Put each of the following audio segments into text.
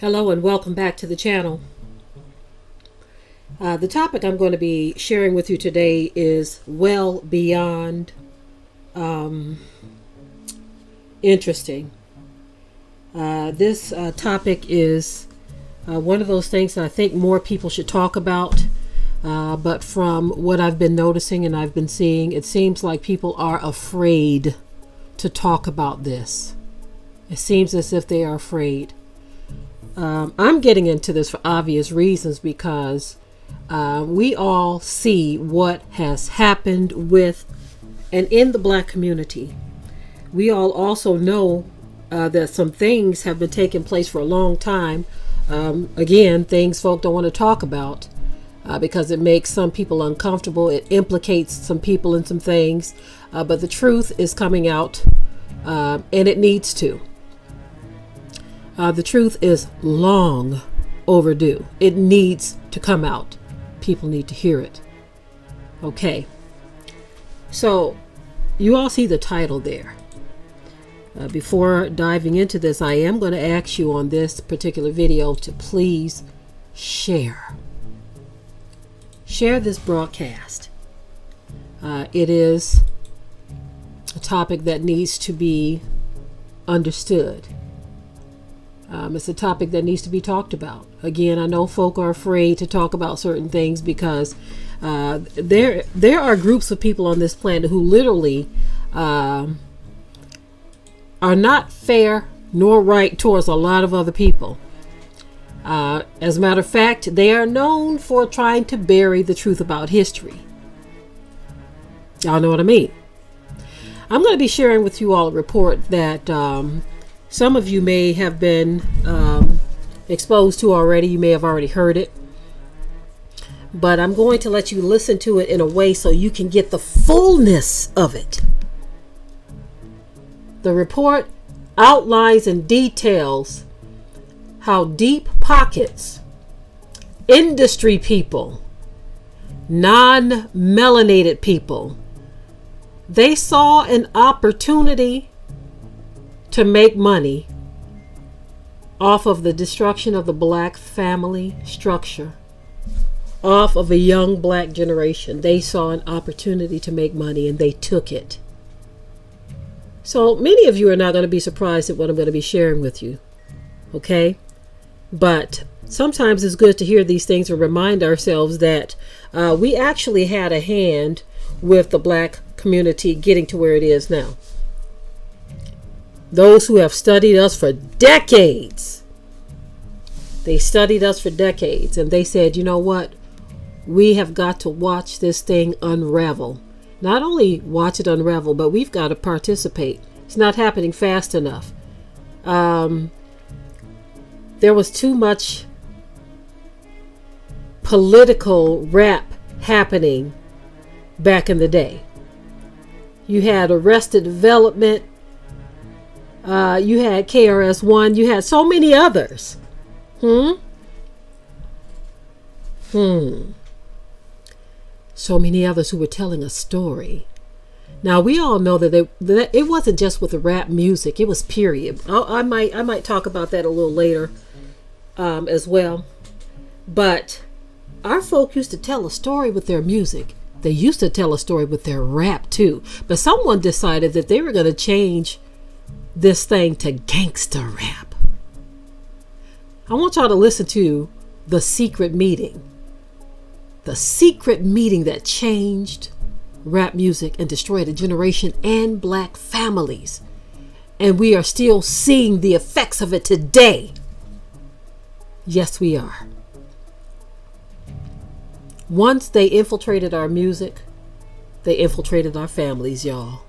Hello and welcome back to the channel. The topic I'm going to be sharing with you today is well beyond interesting. This topic is one of those things that I think more people should talk about. But from what I've been noticing and I've been seeing, it seems like people are afraid to talk about this. It seems as if they are afraid. I'm getting into this for obvious reasons because we all see what has happened with and in the black community. We all also know that some things have been taking place for a long time. Again, things folk don't want to talk about because it makes some people uncomfortable. It implicates some people in some things. But the truth is coming out and it needs to. The truth is long overdue. It needs to come out. People need to hear it. Okay. So you all see the title there. Before diving into this, I am going to ask you on this particular video to please share. Share this broadcast. It is a topic that needs to be understood. It's a topic that needs to be talked about. Again, I know folk are afraid to talk about certain things because there are groups of people on this planet who literally are not fair nor right towards a lot of other people. As a matter of fact, they are known for trying to bury the truth about history. Y'all know what I mean? I'm going to be sharing with you all a report that some of you may have been exposed to already. You may have already heard it. But I'm going to let you listen to it in a way so you can get the fullness of it. The report outlines and details how deep pockets, industry people, non-melanated people, they saw an opportunity to make money off of the destruction of the black family structure, off of a young black generation. They saw an opportunity to make money and they took it. So many of you are not going to be surprised at what I'm going to be sharing with you. Okay? But sometimes it's good to hear these things and remind ourselves that we actually had a hand with the black community getting to where it is now. Those who have studied us for decades, they studied us for decades and they said, you know what? We have got to watch this thing unravel. Not only watch it unravel, but we've got to participate. It's not happening fast enough. There was too much political rap happening back in the day. You had Arrested Development. You had KRS-One. You had so many others. So many others who were telling a story. Now we all know that it wasn't just with the rap music. It was period. I might talk about that a little later as well. But our folk used to tell a story with their music. They used to tell a story with their rap too. But someone decided that they were going to change this thing to gangster rap. I want y'all to listen to the secret meeting. The secret meeting that changed rap music and destroyed a generation and black families. And we are still seeing the effects of it today. Yes, we are. Once they infiltrated our music, they infiltrated our families, y'all.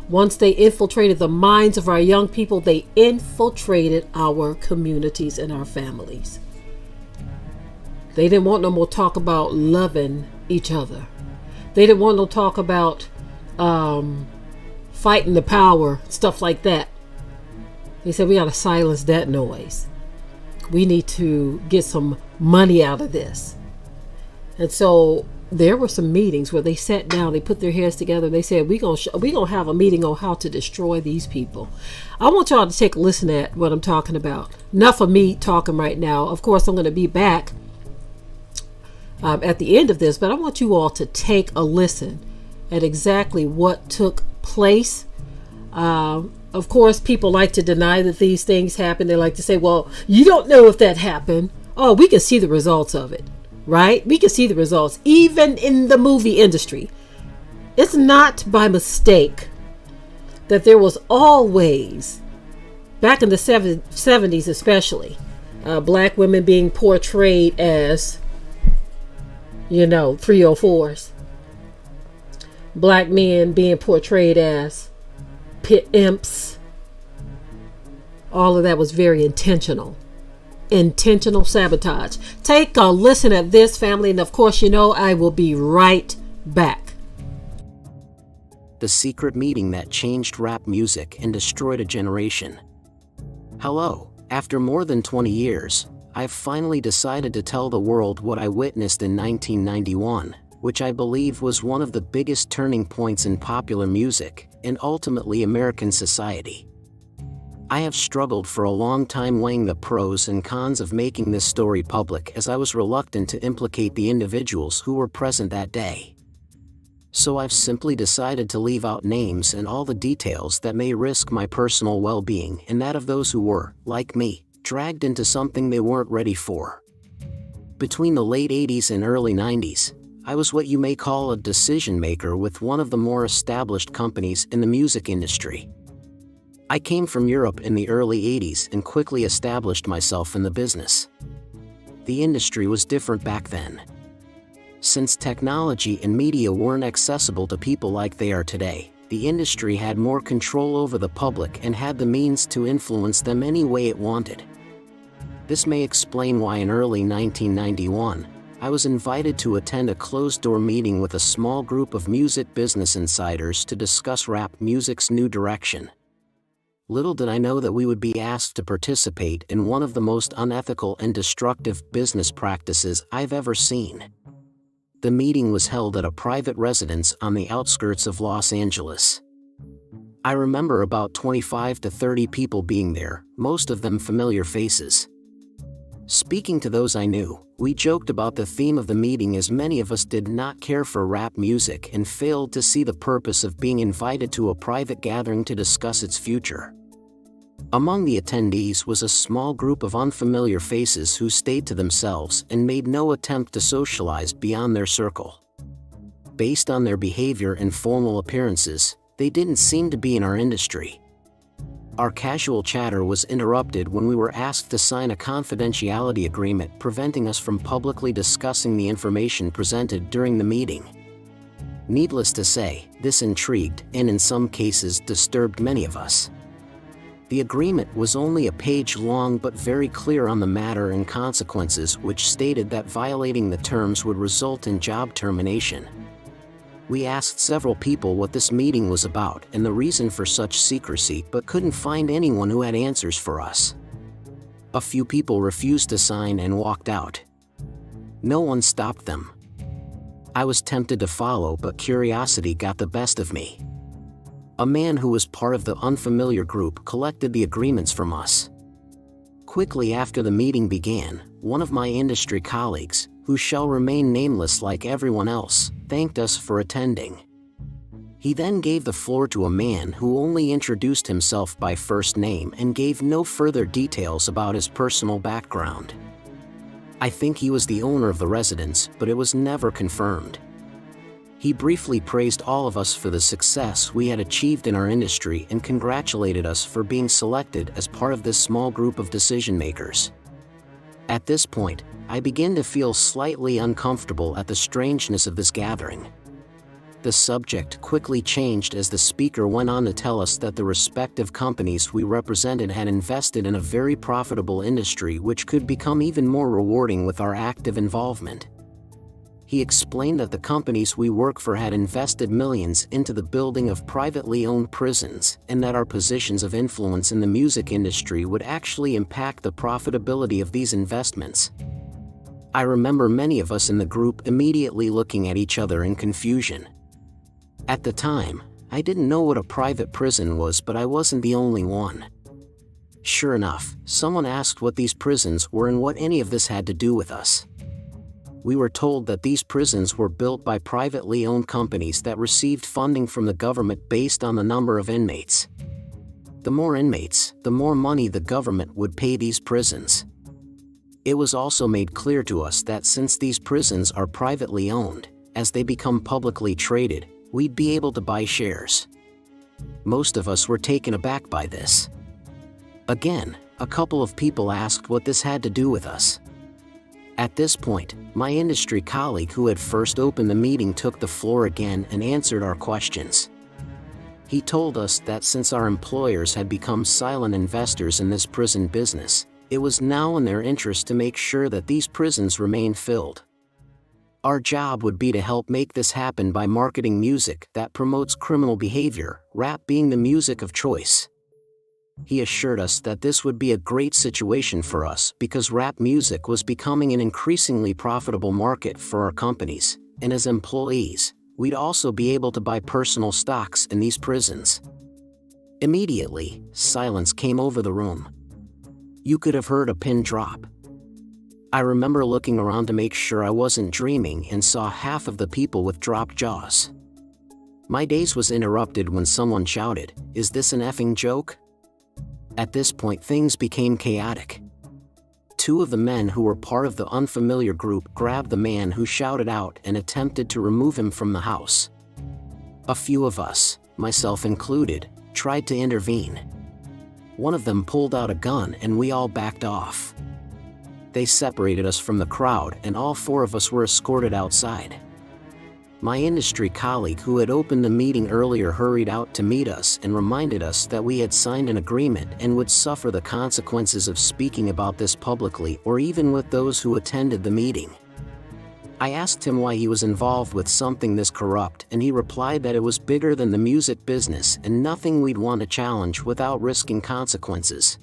Once they infiltrated the minds of our young people, they infiltrated our communities and our families. They didn't want no more talk about loving each other. They didn't want no talk about fighting the power, stuff like that. They said, we got to silence that noise. We need to get some money out of this. And so there were some meetings where they sat down, they put their heads together, they said, we gonna have a meeting on how to destroy these people. I want y'all to take a listen at what I'm talking about. Enough of me talking right now. Of course, I'm going to be back at the end of this, but I want you all to take a listen at exactly what took place. Of course, people like to deny that these things happen. They like to say, well, you don't know if that happened. Oh, we can see the results of it. Right? We can see the results, even in the movie industry. It's not by mistake that there was always, back in the 70s especially, black women being portrayed as, 304s. Black men being portrayed as pit imps. All of that was very intentional. Intentional sabotage. Take a listen at this, family, and of course, I will be right back. The secret meeting that changed rap music and destroyed a generation. Hello, after more than 20 years, I've finally decided to tell the world what I witnessed in 1991, which I believe was one of the biggest turning points in popular music and ultimately American society. I have struggled for a long time weighing the pros and cons of making this story public, as I was reluctant to implicate the individuals who were present that day. So I've simply decided to leave out names and all the details that may risk my personal well-being and that of those who were, like me, dragged into something they weren't ready for. Between the late 80s and early 90s, I was what you may call a decision maker with one of the more established companies in the music industry. I came from Europe in the early 80s and quickly established myself in the business. The industry was different back then. Since technology and media weren't accessible to people like they are today, the industry had more control over the public and had the means to influence them any way it wanted. This may explain why in early 1991, I was invited to attend a closed-door meeting with a small group of music business insiders to discuss rap music's new direction. Little did I know that we would be asked to participate in one of the most unethical and destructive business practices I've ever seen. The meeting was held at a private residence on the outskirts of Los Angeles. I remember about 25 to 30 people being there, most of them familiar faces. Speaking to those I knew, we joked about the theme of the meeting, as many of us did not care for rap music and failed to see the purpose of being invited to a private gathering to discuss its future. Among the attendees was a small group of unfamiliar faces who stayed to themselves and made no attempt to socialize beyond their circle. Based on their behavior and formal appearances, they didn't seem to be in our industry. Our casual chatter was interrupted when we were asked to sign a confidentiality agreement preventing us from publicly discussing the information presented during the meeting. Needless to say, this intrigued and in some cases disturbed many of us. The agreement was only a page long but very clear on the matter and consequences, which stated that violating the terms would result in job termination. We asked several people what this meeting was about and the reason for such secrecy, but couldn't find anyone who had answers for us. A few people refused to sign and walked out. No one stopped them. I was tempted to follow, but curiosity got the best of me. A man who was part of the unfamiliar group collected the agreements from us. Quickly after the meeting began, one of my industry colleagues, who shall remain nameless like everyone else, thanked us for attending. He then gave the floor to a man who only introduced himself by first name and gave no further details about his personal background. I think he was the owner of the residence, but it was never confirmed. He briefly praised all of us for the success we had achieved in our industry and congratulated us for being selected as part of this small group of decision makers. At this point, I began to feel slightly uncomfortable at the strangeness of this gathering. The subject quickly changed as the speaker went on to tell us that the respective companies we represented had invested in a very profitable industry which could become even more rewarding with our active involvement. He explained that the companies we work for had invested millions into the building of privately owned prisons, and that our positions of influence in the music industry would actually impact the profitability of these investments. I remember many of us in the group immediately looking at each other in confusion. At the time, I didn't know what a private prison was, but I wasn't the only one. Sure enough, someone asked what these prisons were and what any of this had to do with us. We were told that these prisons were built by privately owned companies that received funding from the government based on the number of inmates. The more inmates, the more money the government would pay these prisons. It was also made clear to us that since these prisons are privately owned, as they become publicly traded, we'd be able to buy shares. Most of us were taken aback by this. Again, a couple of people asked what this had to do with us. At this point, my industry colleague who had first opened the meeting took the floor again and answered our questions. He told us that since our employers had become silent investors in this prison business, it was now in their interest to make sure that these prisons remained filled. Our job would be to help make this happen by marketing music that promotes criminal behavior, rap being the music of choice. He assured us that this would be a great situation for us because rap music was becoming an increasingly profitable market for our companies, and as employees, we'd also be able to buy personal stocks in these prisons. Immediately, silence came over the room. You could have heard a pin drop. I remember looking around to make sure I wasn't dreaming and saw half of the people with dropped jaws. My daze was interrupted when someone shouted, "Is this an effing joke?" At this point things became chaotic. Two of the men who were part of the unfamiliar group grabbed the man who shouted out and attempted to remove him from the house. A few of us, myself included, tried to intervene. One of them pulled out a gun and we all backed off. They separated us from the crowd and all four of us were escorted outside. My industry colleague who had opened the meeting earlier hurried out to meet us and reminded us that we had signed an agreement and would suffer the consequences of speaking about this publicly or even with those who attended the meeting. I asked him why he was involved with something this corrupt, and he replied that it was bigger than the music business and nothing we'd want to challenge without risking consequences.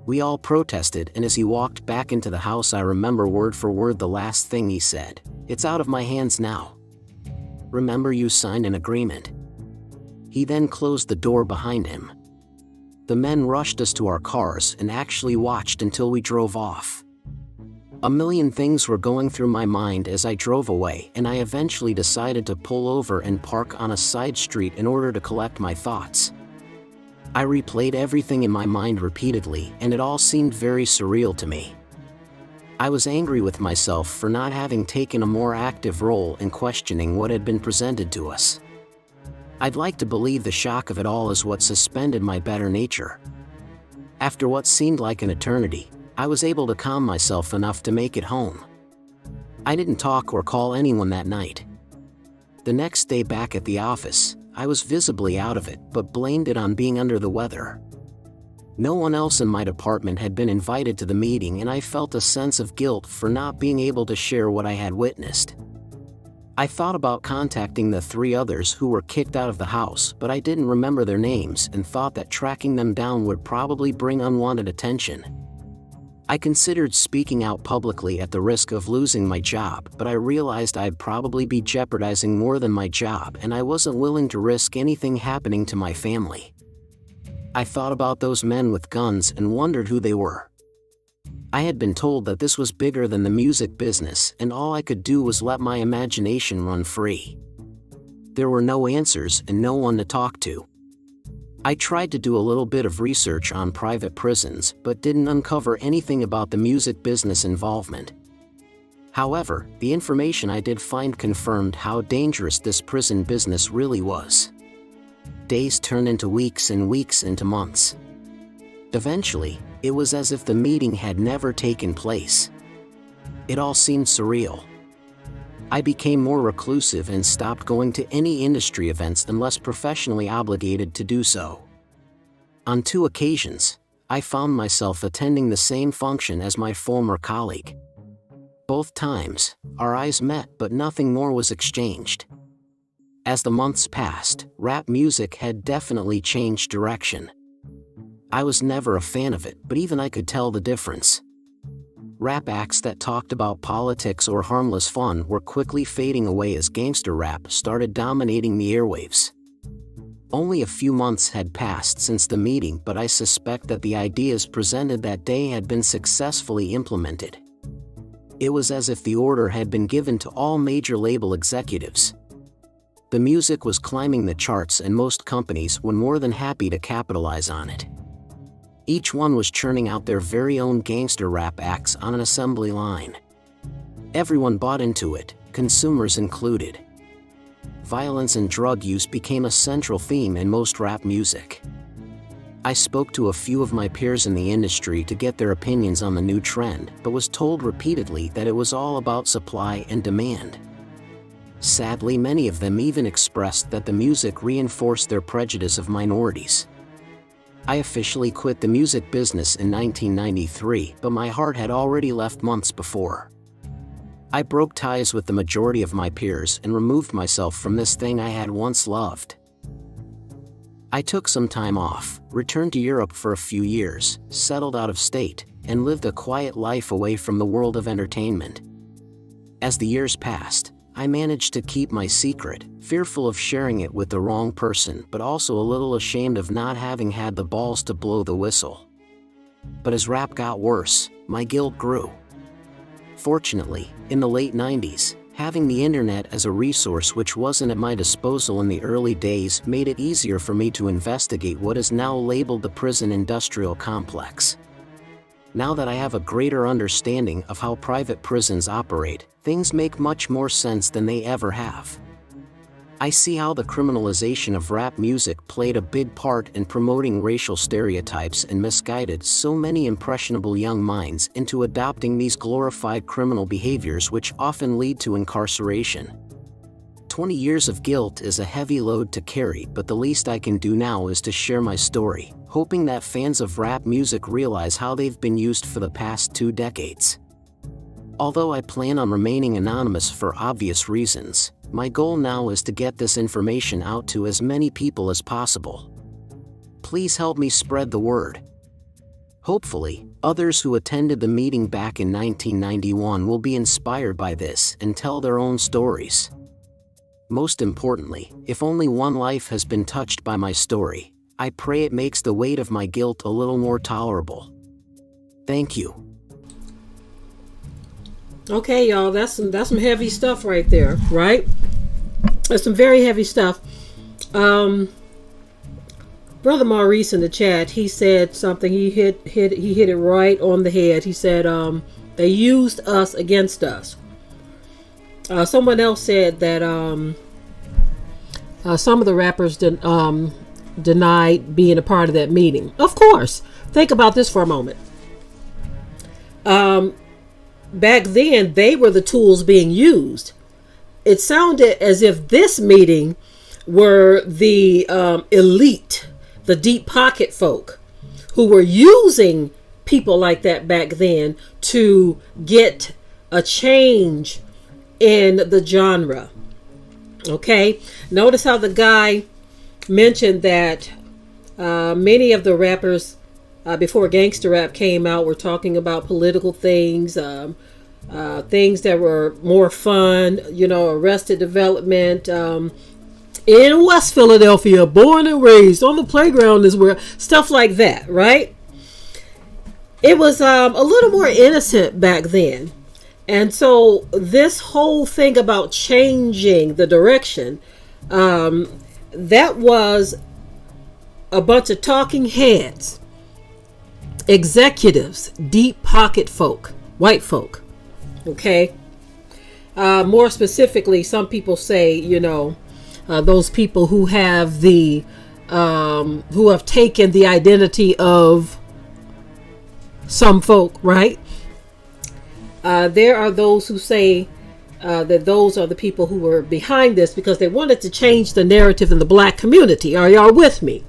We all protested, and as he walked back into the house I remember word for word the last thing he said, "It's out of my hands now. Remember, you signed an agreement." He then closed the door behind him. The men rushed us to our cars and actually watched until we drove off. A million things were going through my mind as I drove away, and I eventually decided to pull over and park on a side street in order to collect my thoughts. I replayed everything in my mind repeatedly, and it all seemed very surreal to me. I was angry with myself for not having taken a more active role in questioning what had been presented to us. I'd like to believe the shock of it all is what suspended my better nature. After what seemed like an eternity, I was able to calm myself enough to make it home. I didn't talk or call anyone that night. The next day back at the office, I was visibly out of it, but blamed it on being under the weather. No one else in my department had been invited to the meeting, and I felt a sense of guilt for not being able to share what I had witnessed. I thought about contacting the three others who were kicked out of the house, but I didn't remember their names and thought that tracking them down would probably bring unwanted attention. I considered speaking out publicly at the risk of losing my job, but I realized I'd probably be jeopardizing more than my job, and I wasn't willing to risk anything happening to my family. I thought about those men with guns and wondered who they were. I had been told that this was bigger than the music business, and all I could do was let my imagination run free. There were no answers and no one to talk to. I tried to do a little bit of research on private prisons, but didn't uncover anything about the music business involvement. However, the information I did find confirmed how dangerous this prison business really was. Days turned into weeks and weeks into months. Eventually, it was as if the meeting had never taken place. It all seemed surreal. I became more reclusive and stopped going to any industry events unless professionally obligated to do so. On 2 occasions, I found myself attending the same function as my former colleague. Both times, our eyes met but nothing more was exchanged. As the months passed, rap music had definitely changed direction. I was never a fan of it, but even I could tell the difference. Rap acts that talked about politics or harmless fun were quickly fading away as gangster rap started dominating the airwaves. Only a few months had passed since the meeting, but I suspect that the ideas presented that day had been successfully implemented. It was as if the order had been given to all major label executives. The music was climbing the charts and most companies were more than happy to capitalize on it. Each one was churning out their very own gangster rap acts on an assembly line. Everyone bought into it, consumers included. Violence and drug use became a central theme in most rap music. I spoke to a few of my peers in the industry to get their opinions on the new trend, but was told repeatedly that it was all about supply and demand. Sadly, many of them even expressed that the music reinforced their prejudice of minorities. I officially quit the music business in 1993, but my heart had already left months before. I broke ties with the majority of my peers and removed myself from this thing I had once loved. I took some time off, returned to Europe for a few years, settled out of state, and lived a quiet life away from the world of entertainment. As the years passed, I managed to keep my secret, fearful of sharing it with the wrong person, but also a little ashamed of not having had the balls to blow the whistle. But as rap got worse, my guilt grew. Fortunately, in the late 90s, having the internet as a resource which wasn't at my disposal in the early days made it easier for me to investigate what is now labeled the prison industrial complex. Now that I have a greater understanding of how private prisons operate, things make much more sense than they ever have. I see how the criminalization of rap music played a big part in promoting racial stereotypes and misguided so many impressionable young minds into adopting these glorified criminal behaviors which often lead to incarceration. 20 years of guilt is a heavy load to carry, but the least I can do now is to share my story, hoping that fans of rap music realize how they've been used for the past 2 decades. Although I plan on remaining anonymous for obvious reasons, my goal now is to get this information out to as many people as possible. Please help me spread the word. Hopefully, others who attended the meeting back in 1991 will be inspired by this and tell their own stories. Most importantly, if only one life has been touched by my story, I pray it makes the weight of my guilt a little more tolerable. Thank you. Okay, y'all, that's some heavy stuff right there, right? That's some very heavy stuff. Brother Maurice in the chat, he said something. He hit it right on the head. He said, they used us against us. Someone else said that some of the rappers denied being a part of that meeting. Of course. Think about this for a moment. Back then, they were the tools being used. It sounded as if this meeting were the elite, the deep pocket folk who were using people like that back then to get a change in the genre. Okay, notice how the guy mentioned that many of the rappers before gangster rap came out were talking about political things, things that were more fun, Arrested Development, in West Philadelphia, born and raised on the playground is where, stuff like that, right? It was a little more innocent back then. And so this whole thing about changing the direction, that was a bunch of talking heads, executives, deep pocket folk, white folk. Okay. More specifically, some people say, those people who have who have taken the identity of some folk, right? There are those who say that those are the people who were behind this because they wanted to change the narrative in the black community. Are y'all with me?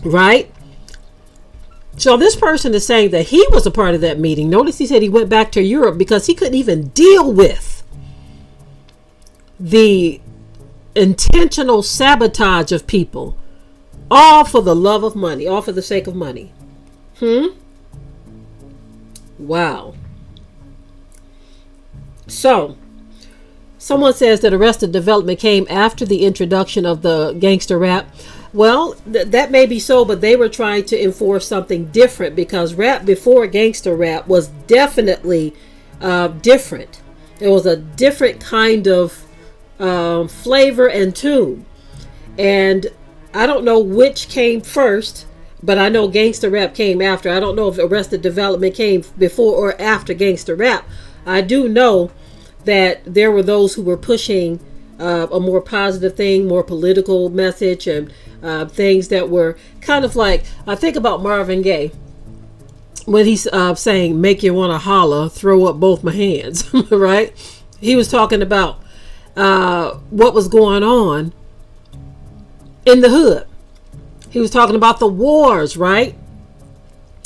Right? So this person is saying that he was a part of that meeting. Notice he said he went back to Europe because he couldn't even deal with the intentional sabotage of people, all for the love of money, all for the sake of money. Wow. So, someone says that Arrested Development came after the introduction of the gangster rap. Well, that may be so, but they were trying to enforce something different, because rap before gangster rap was definitely different. It was a different kind of flavor and tune. And I don't know which came first, but I know gangster rap came after. I don't know if Arrested Development came before or after gangster rap. I do know that there were those who were pushing a more positive thing, more political message, and things that were kind of like, I think about Marvin Gaye when he's saying, make you want to holler, throw up both my hands, right? He was talking about what was going on in the hood. He was talking about the wars, right?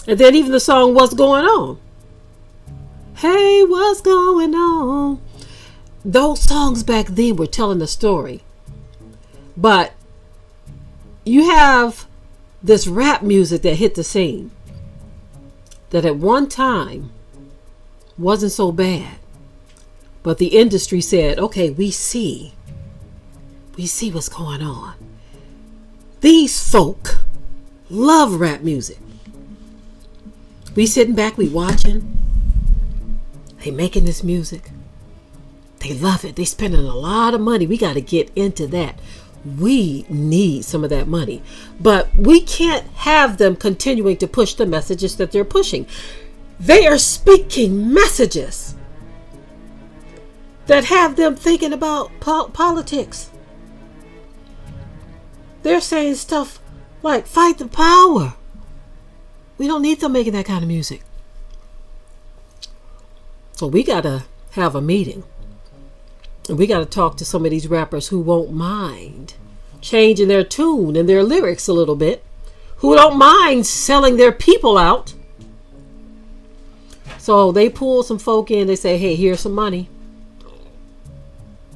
And then even the song, What's Going On? Hey, what's going on? Those songs back then were telling a story. But you have this rap music that hit the scene that at one time wasn't so bad. But the industry said, okay, we see what's going on. These folk love rap music. We sitting back, we watching. They making this music. They love it. They spending a lot of money. We got to get into that. We need some of that money. But we can't have them continuing to push the messages that they're pushing. They are speaking messages that have them thinking about politics. They're saying stuff like, fight the power. We don't need them making that kind of music. So we got to have a meeting. And we got to talk to some of these rappers who won't mind changing their tune and their lyrics a little bit, who don't mind selling their people out. So they pull some folk in. They say, hey, here's some money.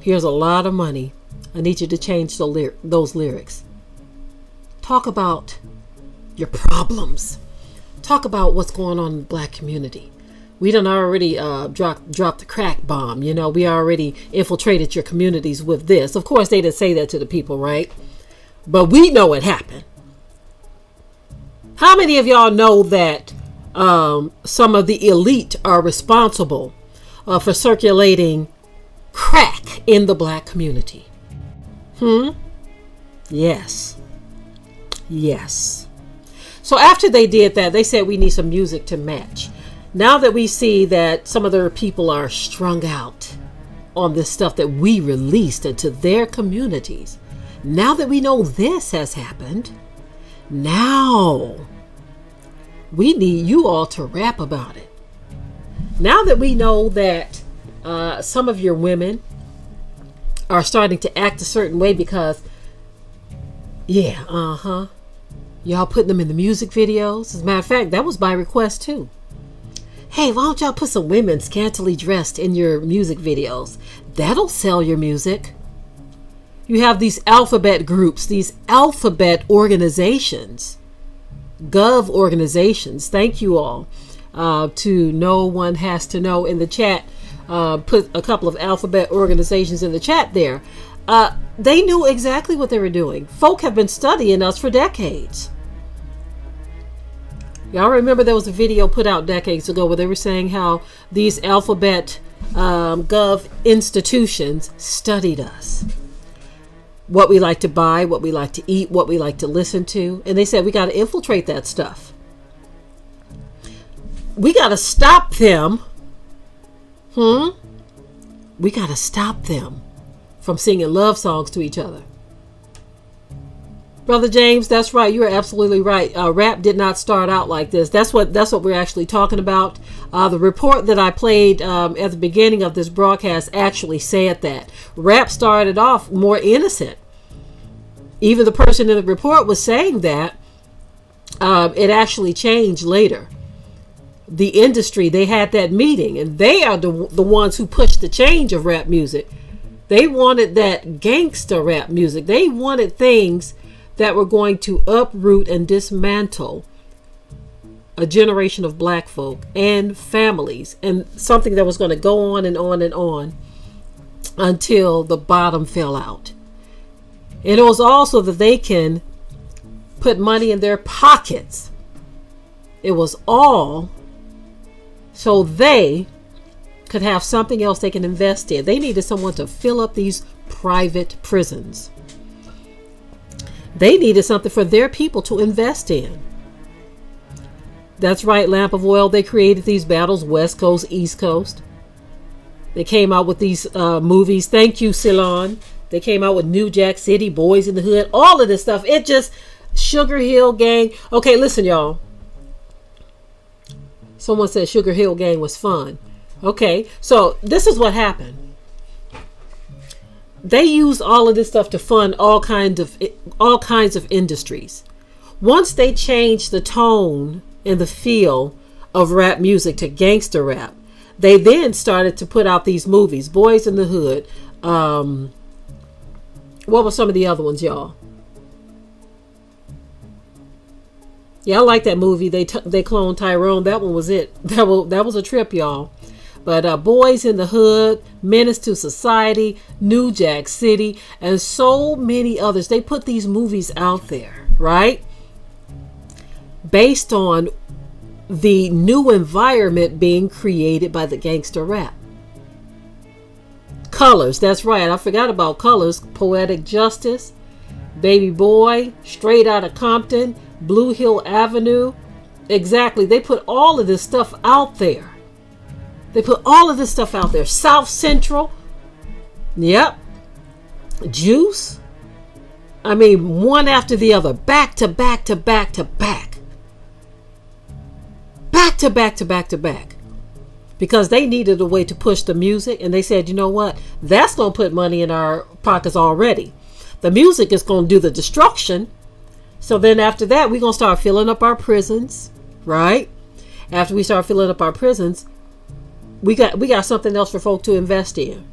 Here's a lot of money. I need you to change those lyrics. Talk about your problems. Talk about what's going on in the black community. We done already dropped the crack bomb. You know, we already infiltrated your communities with this. Of course, they didn't say that to the people, right? But we know it happened. How many of y'all know that some of the elite are responsible for circulating crack in the black community? Yes. So after they did that, they said we need some music to match. Now that we see that some of their people are strung out on this stuff that we released into their communities, now that we know this has happened, now we need you all to rap about it. Now that we know that some of your women are starting to act a certain way because, y'all putting them in the music videos. As a matter of fact, that was by request too. Hey, why don't y'all put some women scantily dressed in your music videos? That'll sell your music. You have these alphabet groups, these alphabet organizations, gov organizations. Thank you all. To No One Has to Know in the chat. Put a couple of alphabet organizations in the chat there. They knew exactly what they were doing. Folk have been studying us for decades. Y'all remember there was a video put out decades ago where they were saying how these alphabet gov institutions studied us. What we like to buy, what we like to eat, what we like to listen to. And they said we got to infiltrate that stuff. We got to stop them. We got to stop them from singing love songs to each other. Brother James, that's right. You are absolutely right. Rap did not start out like this. That's what we're actually talking about. The report that I played at the beginning of this broadcast actually said that. Rap started off more innocent. Even the person in the report was saying that. It actually changed later. The industry, they had that meeting, and they are the ones who pushed the change of rap music. They wanted that gangster rap music. They wanted things that were going to uproot and dismantle a generation of black folk and families, and something that was going to go on and on and on until the bottom fell out. And it was also that they can put money in their pockets. It was all so they could have something else they can invest in. They needed someone to fill up these private prisons. They needed something for their people to invest in. That's right, Lamp of Oil. They created these battles, West Coast, East Coast. They came out with these movies. Thank you, Ceylon. They came out with New Jack City, Boys in the Hood, all of this stuff. It just, Sugar Hill Gang. Okay, listen, y'all. Someone said Sugar Hill Gang was fun. Okay, so this is what happened. They used all of this stuff to fund all kinds of industries. Once they changed the tone and the feel of rap music to gangster rap, they then started to put out these movies, Boys in the Hood. What were some of the other ones, y'all? Yeah, I like that movie. They cloned Tyrone. That one was it. That was a trip, y'all. But Boys in the Hood, Menace to Society, New Jack City, and so many others. They put these movies out there, right? Based on the new environment being created by the gangster rap. Colors, that's right. I forgot about Colors. Poetic Justice, Baby Boy, Straight Outta Compton, Blue Hill Avenue. Exactly. They put all of this stuff out there. South Central. Yep. Juice. I mean, one after the other. Back to back to back to back. Back to back to back to back. Because they needed a way to push the music. And they said, you know what? That's going to put money in our pockets already. The music is going to do the destruction. So then after that, we're going to start filling up our prisons. Right? After we start filling up our prisons, we got something else for folk to invest in.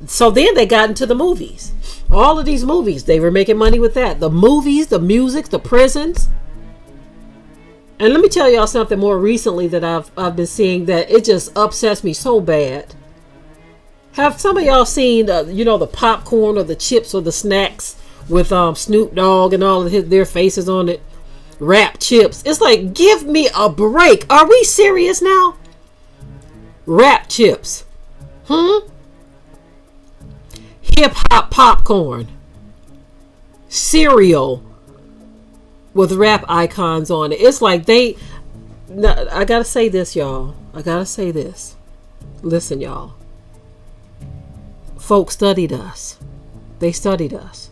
So then they got into the movies. All of these movies, they were making money with that. The movies, the music, the prisons. And let me tell y'all something more recently that I've been seeing that it just upsets me so bad. Have some of y'all seen the popcorn or the chips or the snacks with Snoop Dogg and all of their faces on it? Rap chips. It's like, give me a break. Are we serious now? Rap chips. Hip hop popcorn. Cereal with rap icons on it. It's like I gotta say this, y'all. Listen, y'all. Folks studied us. They studied us.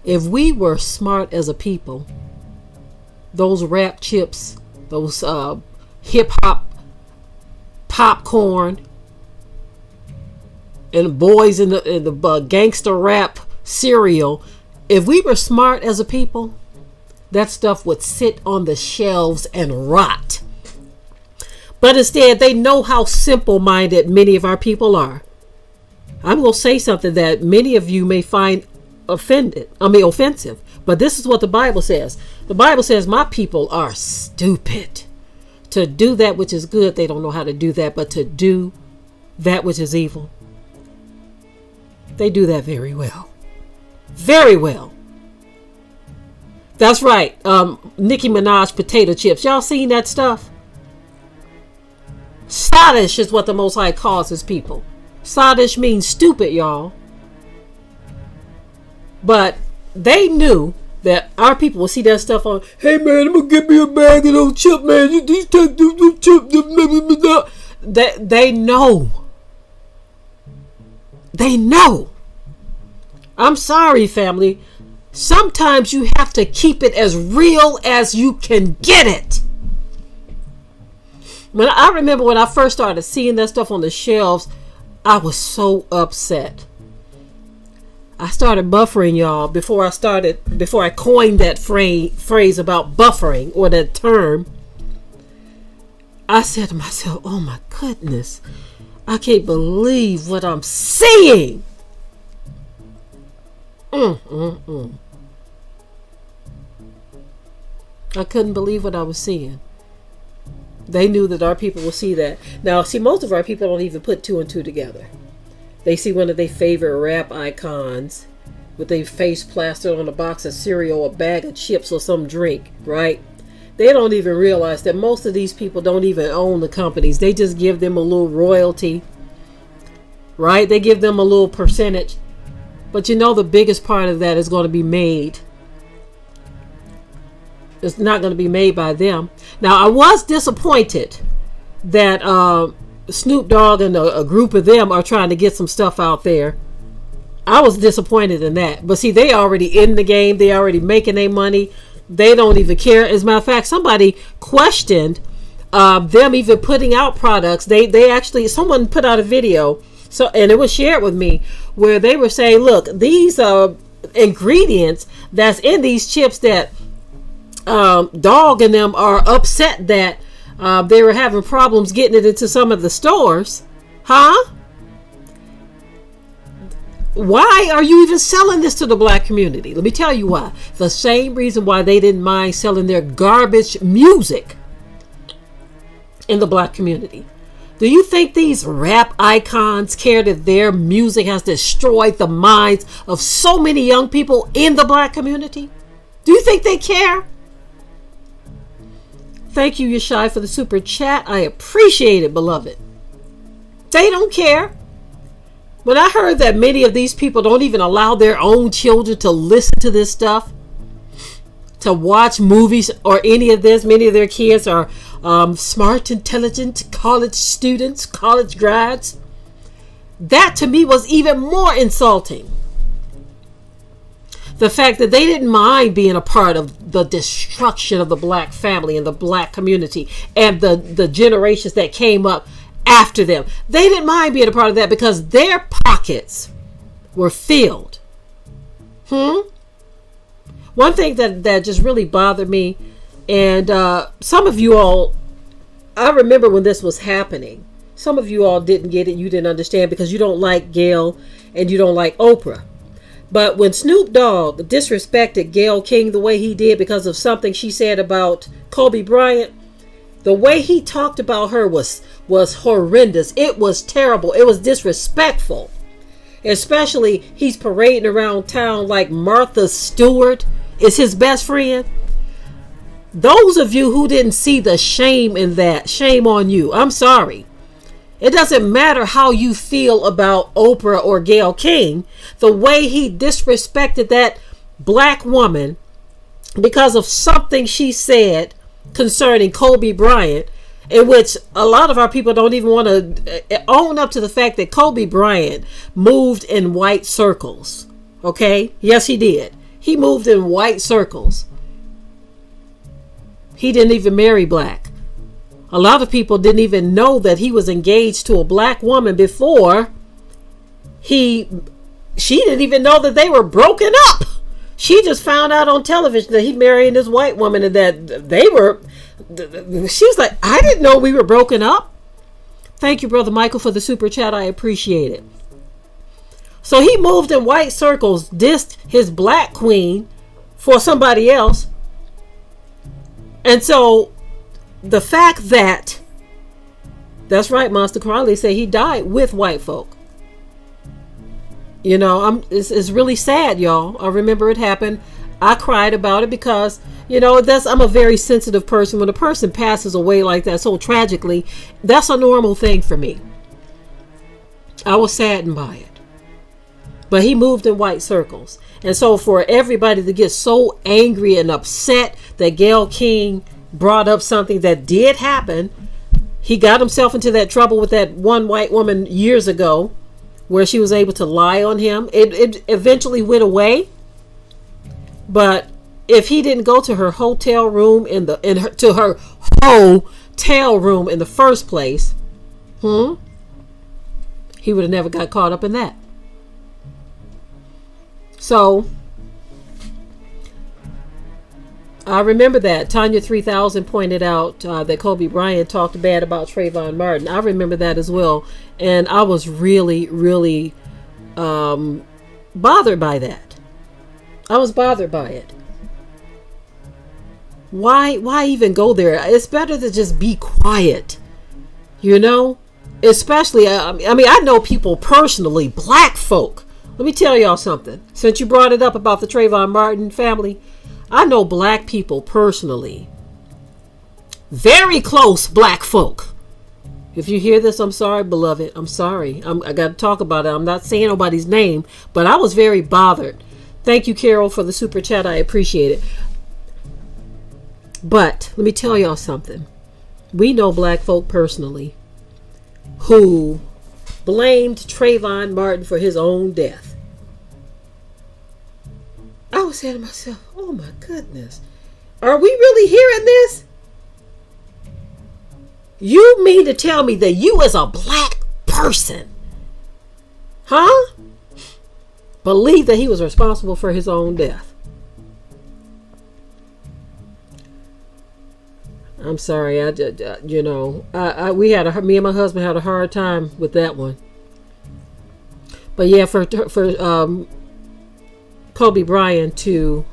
If we were smart as a people, those rap chips, those hip hop popcorn, and boys in the gangster rap cereal, if we were smart as a people, that stuff would sit on the shelves and rot. But instead, they know how simple-minded many of our people are. I'm going to say something that many of you may find offensive. But this is what the Bible says. The Bible says, my people are stupid. To do that which is good, they don't know how to do that. But to do that which is evil, they do that very well. Very well. That's right. Nicki Minaj potato chips. Y'all seen that stuff? Sottish is what the Most High calls his people. Sottish means stupid, y'all. But they knew that our people will see that stuff on. Hey man, I'm gonna get me a bag of those chips, man. These take those chips. They know. They know. I'm sorry, family. Sometimes you have to keep it as real as you can get it. I remember when I first started seeing that stuff on the shelves, I was so upset. I started buffering, y'all, before I coined that phrase about buffering, or that term. I said to myself, oh my goodness, I can't believe what I'm seeing. I couldn't believe what I was seeing. They knew that our people would see that. Now, see, most of our people don't even put two and two together. They see one of their favorite rap icons with their face plastered on a box of cereal, a bag of chips, or some drink, right? They don't even realize that most of these people don't even own the companies. They just give them a little royalty, right? They give them a little percentage. But you know, the biggest part of that is going to be made. It's not going to be made by them. Now, I was disappointed that Snoop Dogg and a group of them are trying to get some stuff out there. I was disappointed in that. But see, they already in the game. They already making their money. They don't even care. As a matter of fact, somebody questioned them even putting out products. They actually, someone put out a video, and it was shared with me, where they were saying, look, these ingredients that's in these chips that Dog and them are upset that they were having problems getting it into some of the stores. Huh? Why are you even selling this to the black community? Let me tell you why. The same reason why they didn't mind selling their garbage music in the black community. Do you think these rap icons care that their music has destroyed the minds of so many young people in the black community? Do you think they care? Thank you, Yeshai, for the super chat. I appreciate it, beloved. They don't care. When I heard that many of these people don't even allow their own children to listen to this stuff, to watch movies or any of this, many of their kids are smart, intelligent college students, college grads. That to me was even more insulting. The fact that they didn't mind being a part of the destruction of the black family and the black community and the generations that came up after them. They didn't mind being a part of that because their pockets were filled. One thing that just really bothered me, and some of you all, I remember when this was happening, some of you all didn't get it, you didn't understand because you don't like Gail and you don't like Oprah. But when Snoop Dogg disrespected Gayle King the way he did because of something she said about Kobe Bryant, the way he talked about her was horrendous. It was terrible. It was disrespectful. Especially he's parading around town like Martha Stewart is his best friend. Those of you who didn't see the shame in that, shame on you. I'm sorry. It doesn't matter how you feel about Oprah or Gayle King. The way he disrespected that black woman because of something she said concerning Kobe Bryant, in which a lot of our people don't even want to own up to the fact that Kobe Bryant moved in white circles. Okay? Yes, he did. He moved in white circles. He didn't even marry black. A lot of people didn't even know that he was engaged to a black woman before she didn't even know that they were broken up. She just found out on television that he married this white woman and that they were, she's like, I didn't know we were broken up. Thank you, Brother Michael, for the super chat. I appreciate it. So he moved in white circles, dissed his black queen for somebody else. And so the fact that's right, Monster Crowley said he died with white folk. You know, it's really sad, y'all. I remember it happened. I cried about it because, you know, I'm a very sensitive person. When a person passes away like that so tragically, that's a normal thing for me. I was saddened by it. But he moved in white circles. And so for everybody to get so angry and upset that Gayle King brought up something that did happen, he got himself into that trouble with that one white woman years ago where she was able to lie on him. It eventually went away. But if he didn't go to her hotel room to her hotel room in the first place, he would have never got caught up in that. So I remember that Tanya 3000 pointed out that Kobe Bryant talked bad about Trayvon Martin. I remember that as well, and I was really, really bothered by that. I was bothered by it Why even go there? It's better to just be quiet, you know? Especially, I mean, I know people personally, black folk. Let me tell y'all something. Since you brought it up about the Trayvon Martin family, I know black people personally. Very close black folk. If you hear this, I'm sorry, beloved. I'm sorry. I got to talk about it. I'm not saying nobody's name, but I was very bothered. Thank you, Carol, for the super chat. I appreciate it. But let me tell y'all something. We know black folk personally who blamed Trayvon Martin for his own death. I was saying to myself, oh my goodness, are we really hearing this? You mean to tell me that you as a black person, believe that he was responsible for his own death? I'm sorry, me and my husband had a hard time with that one. But yeah, for Kobe Bryant to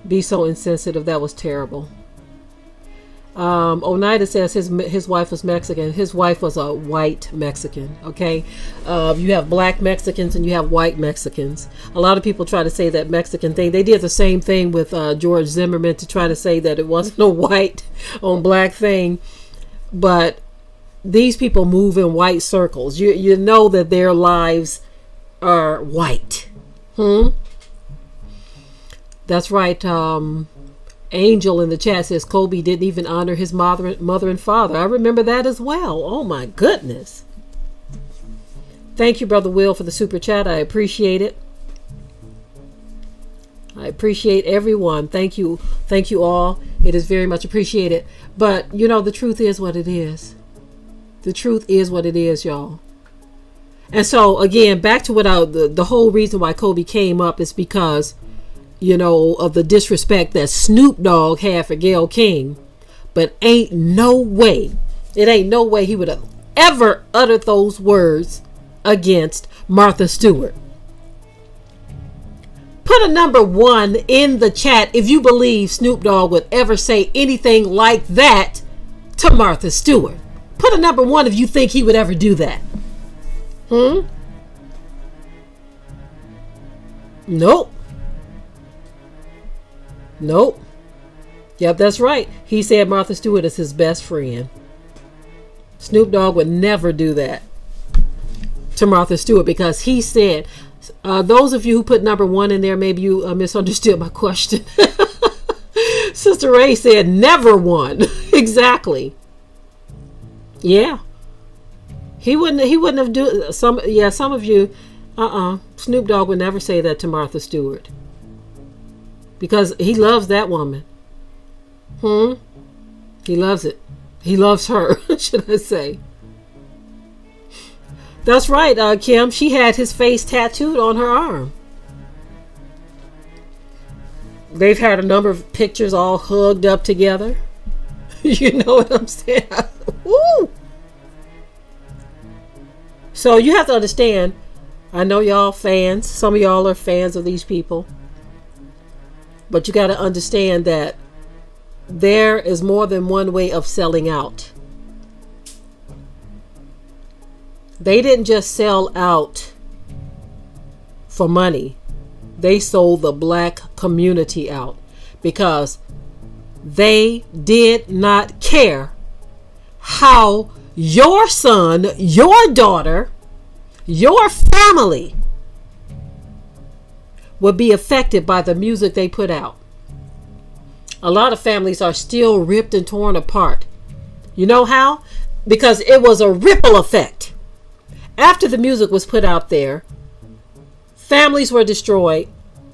be so insensitive, that was terrible. Oneida says his wife was Mexican. His wife was a white Mexican. Okay, you have black Mexicans and you have white Mexicans. A lot of people try to say that Mexican thing. They did the same thing with George Zimmerman to try to say that it wasn't a white on black thing. But these people move in white circles. You know that their lives are white. That's right. Angel in the chat says Kobe didn't even honor his mother and father. I remember that as well. Oh my goodness. Thank you, Brother Will, for the super chat. I appreciate it. I appreciate everyone. Thank you. Thank you all. It is very much appreciated. But the truth is what it is. The truth is what it is, y'all. And so again, back to what the whole reason why Kobe came up is because of the disrespect that Snoop Dogg had for Gayle King. But it ain't no way he would have ever uttered those words against Martha Stewart. Put a number 1 in the chat if you believe Snoop Dogg would ever say anything like that to Martha Stewart. Put a number 1 if you think he would ever do that. Nope. Yep, that's right. He said Martha Stewart is his best friend. Snoop Dogg would never do that to Martha Stewart because he said, those of you who put number 1 in there, maybe you misunderstood my question. Sister Ray said never won. Exactly. Yeah. He wouldn't have do some of you. Snoop Dogg would never say that to Martha Stewart. Because he loves that woman. He loves it. He loves her, should I say. That's right, Kim. She had his face tattooed on her arm. They've had a number of pictures all hugged up together. You know what I'm saying? Woo! So you have to understand, I know y'all fans. Some of y'all are fans of these people. But you got to understand that there is more than one way of selling out. They didn't just sell out for money. They sold the black community out because they did not care how your son, your daughter, your family would be affected by the music they put out. A lot of families are still ripped and torn apart. You know how? Because it was a ripple effect. After the music was put out there, families were destroyed.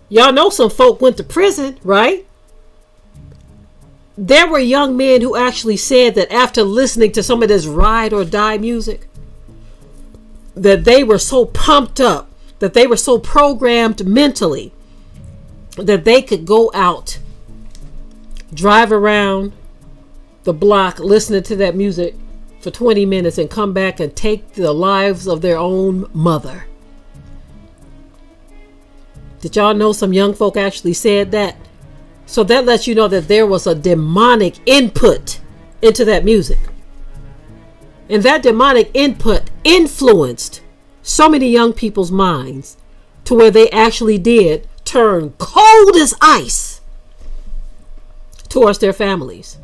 Y'all know some folk went to prison, right? There were young men who actually said that after listening to some of this ride or die music, that they were so pumped up, that they were so programmed mentally, that they could go out, drive around the block listening to that music for 20 minutes and come back and take the lives of their own mother. Did y'all know some young folk actually said that? So that lets you know that there was a demonic input into that music. And that demonic input influenced so many young people's minds to where they actually did turn cold as ice towards their families.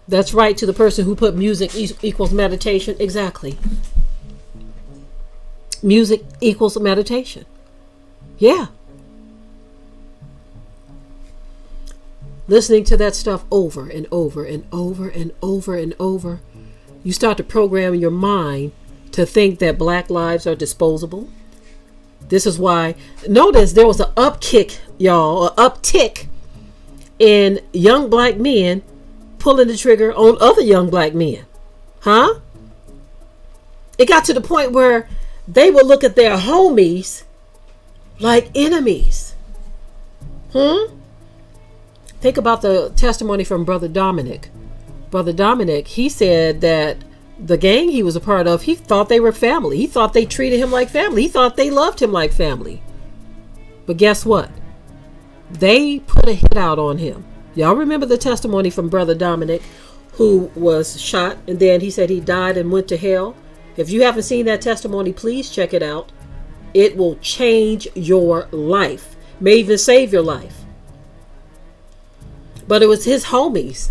That's right, to the person who put music equals meditation. Exactly. Music equals meditation. Yeah. Listening to that stuff over and over and over and over and over, you start to program your mind to think that black lives are disposable. This is why, notice there was an upkick, y'all, an uptick in young black men pulling the trigger on other young black men. Huh? It got to the point where they would look at their homies like enemies. Think about the testimony from Brother Dominic. Brother Dominic, he said that the gang he was a part of, he thought they were family. He thought they treated him like family. He thought they loved him like family. But guess what? They put a hit out on him. Y'all remember the testimony from Brother Dominic, who was shot and then he said he died and went to hell? If you haven't seen that testimony, please check it out. It will change your life. May even save your life. But it was his homies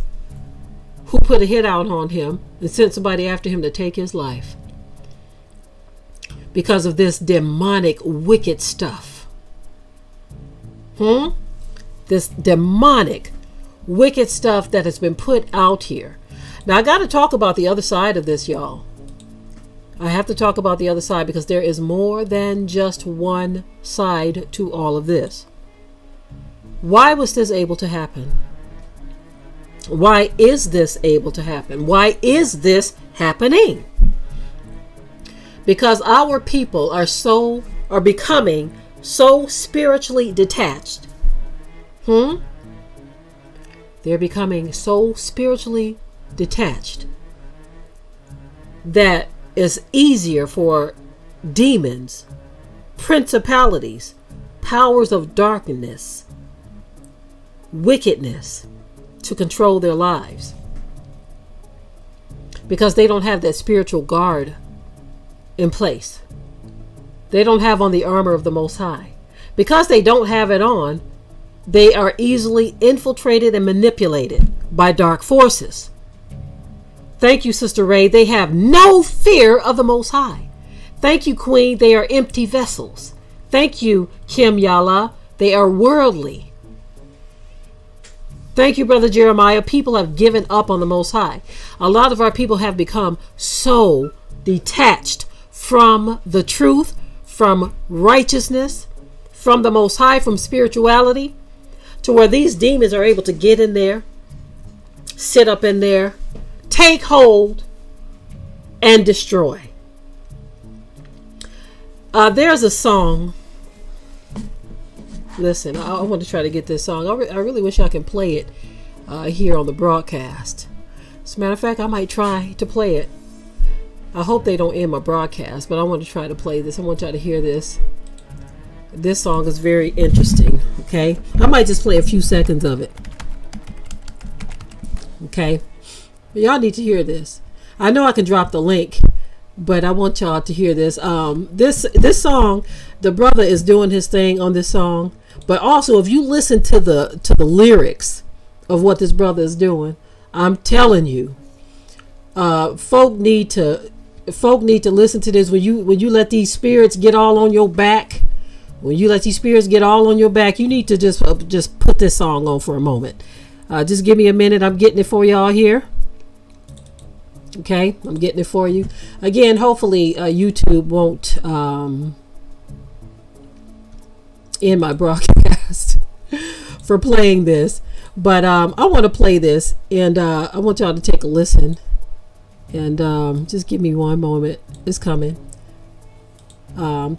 who put a hit out on him and sent somebody after him to take his life because of this demonic, wicked stuff. This demonic, wicked stuff that has been put out here. Now, I got to talk about the other side of this, y'all. I have to talk about the other side because there is more than just one side to all of this. Why was this able to happen? Why is this able to happen? Why is this happening? Because our people are becoming so spiritually detached. They're becoming so spiritually detached that it's easier for demons, principalities, powers of darkness, wickedness to control their lives because they don't have that spiritual guard in place. They don't have on the armor of the Most High. Because they don't have it on, they are easily infiltrated and manipulated by dark forces. Thank you, Sister Ray. They have no fear of the Most High. Thank you, Queen. They are empty vessels. Thank you, Kim Yala. They are worldly. Thank you, Brother Jeremiah. People have given up on the Most High. A lot of our people have become so detached from the truth, from righteousness, from the Most High, from spirituality, to where these demons are able to get in there, sit up in there, take hold, and destroy. There's a song. Listen, I want to try to get this song. I really wish I can play it here on the broadcast. As a matter of fact, I might try to play it. I hope they don't end my broadcast, but I want to try to play this. I want y'all to hear this. This song is very interesting, okay? I might just play a few seconds of it. Okay? But y'all need to hear this. I know I can drop the link, but I want y'all to hear this. This song, the brother is doing his thing on this song, but also if you listen to the lyrics of what this brother is doing, I'm telling you, folk need to listen to this. When you let these spirits get all on your back, you need to just put this song on for a moment. Just give me a minute. I'm getting it for y'all here. Okay, I'm getting it for you. Again, hopefully YouTube won't end my broadcast for playing this. But I want to play this, and I want y'all to take a listen. And just give me one moment. It's coming.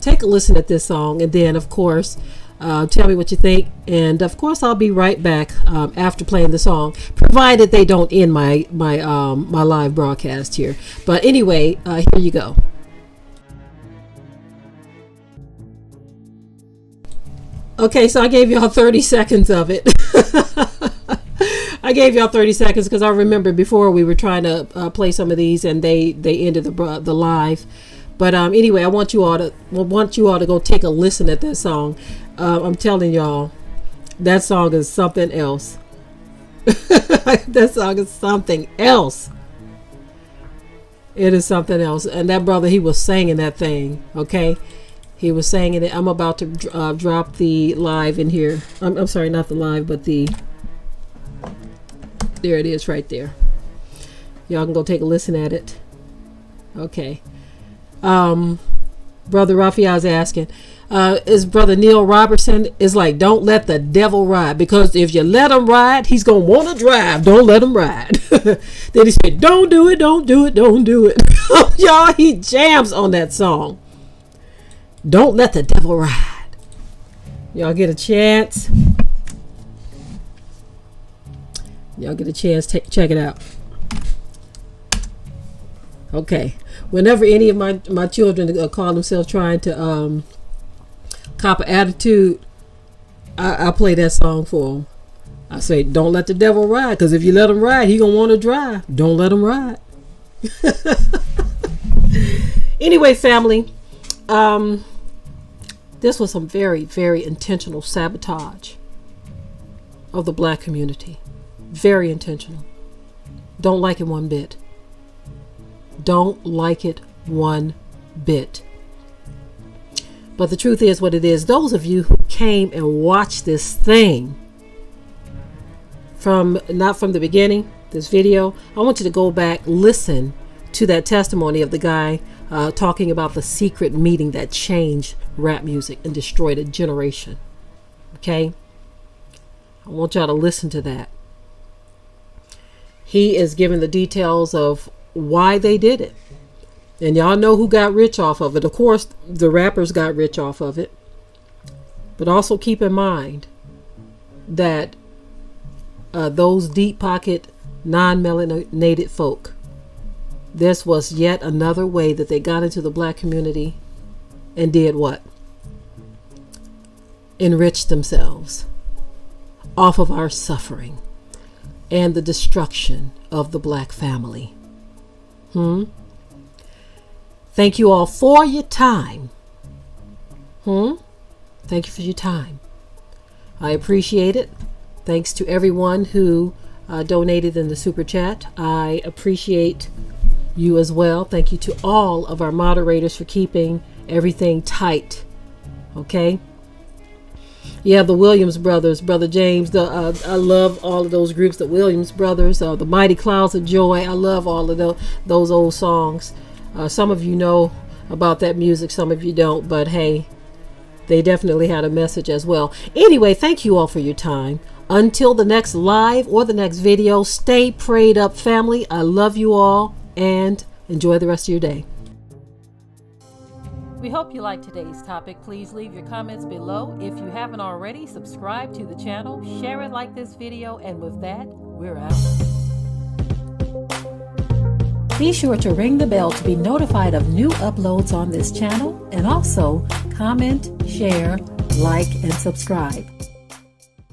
Take a listen at this song, and then, of course, tell me what you think. And, of course, I'll be right back after playing the song, provided they don't end my live broadcast here. But anyway, here you go. Okay, so I gave y'all 30 seconds of it. I gave y'all 30 seconds because I remember before we were trying to play some of these and they ended the live. But anyway, I want you all to go take a listen at that song. I'm telling y'all, that song is something else. That song is something else. It is something else. And that brother, he was singing that thing. Okay, he was singing it. I'm about to drop the live in here. I'm sorry, not the live, but the. There it is right there. Y'all can go take a listen at it. Okay. Brother Raphael's asking, is Brother Neil Robertson is like, don't let the devil ride, because if you let him ride, he's going to want to drive. Don't let him ride. Then he said, don't do it, don't do it, don't do it. Y'all, he jams on that song. Don't let the devil ride. Y'all get a chance. Y'all get a chance, check it out. Okay. Whenever any of my children call themselves trying to cop an attitude, I play that song for them. I say, don't let the devil ride, because if you let him ride, he gonna want to drive. Don't let him ride. Anyway, family, this was some very, very intentional sabotage of the black community. Very intentional. Don't like it one bit. Don't like it one bit. But the truth is what it is. Those of you who came and watched this thing not from the beginning, this video, I want you to go back, listen to that testimony of the guy talking about the secret meeting that changed rap music and destroyed a generation. Okay? I want y'all to listen to that. He is giving the details of why they did it. And y'all know who got rich off of it. Of course, the rappers got rich off of it. But also keep in mind that those deep pocket, non-melanated folk, this was yet another way that they got into the black community and did what? Enriched themselves off of our suffering and the destruction of the black family. Thank you all for your time. Thank you for your time. I appreciate it. Thanks to everyone who donated in the super chat. I appreciate you as well. Thank you to all of our moderators for keeping everything tight. Okay? Yeah, the Williams brothers, Brother James. I love all of those groups, the Williams brothers, the Mighty Clouds of Joy. I love all of those old songs. Some of you know about that music, some of you don't, but hey, they definitely had a message as well. Anyway, thank you all for your time. Until the next live or the next video, stay prayed up, family. I love you all and enjoy the rest of your day. We hope you liked today's topic. Please leave your comments below. If you haven't already, subscribe to the channel, share it like this video, and with that, we're out. Be sure to ring the bell to be notified of new uploads on this channel, and also comment, share, like, and subscribe.